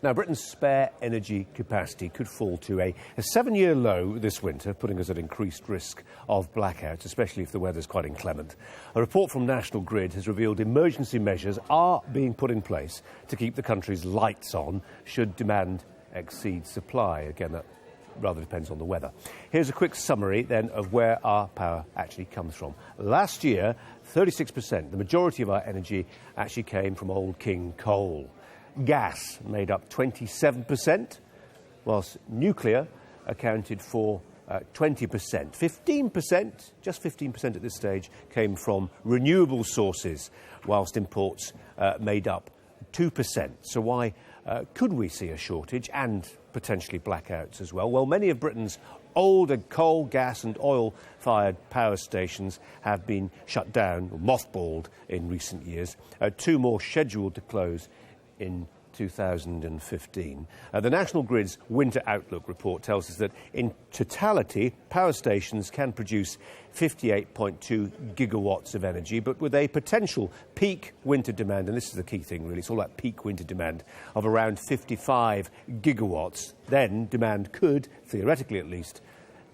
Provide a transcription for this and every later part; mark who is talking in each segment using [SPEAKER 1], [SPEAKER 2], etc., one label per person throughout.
[SPEAKER 1] Now, Britain's spare energy capacity could fall to a 7-year low this winter, putting us at increased risk of blackouts, especially if the weather's quite inclement. A report from National Grid has revealed emergency measures are being put in place to keep the country's lights on should demand exceed supply. Again, that rather depends on the weather. Here's a quick summary then of where our power actually comes from. Last year, 36%, the majority of our energy actually came from old King coal. Gas made up 27%, whilst nuclear accounted for 20%. 15%, just 15% at this stage, came from renewable sources, whilst imports made up 2%. So why could we see a shortage and potentially blackouts as well? Well, many of Britain's older coal, gas and oil-fired power stations have been shut down, or mothballed in recent years. 2 more scheduled to close in 2015. The National Grid's Winter Outlook report tells us that in totality, power stations can produce 58.2 gigawatts of energy, but with a potential peak winter demand, and this is the key thing really, it's all about peak winter demand, of around 55 gigawatts, then demand could, theoretically at least,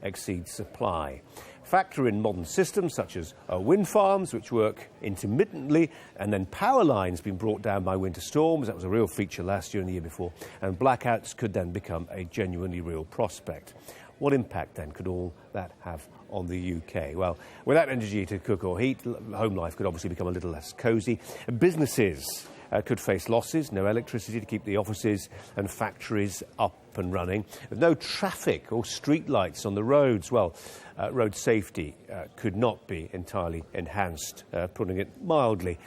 [SPEAKER 1] exceed supply. Factor in modern systems such as wind farms, which work intermittently, and then power lines being brought down by winter storms. That was a real feature last year and the year before. And blackouts could then become a genuinely real prospect. What impact then could all that have on the UK? Well, without energy to cook or heat, home life could obviously become a little less cosy. Businesses could face losses, no electricity to keep the offices and factories up and running. With no traffic or street lights on the roads, well, road safety could not be entirely enhanced, putting it mildly.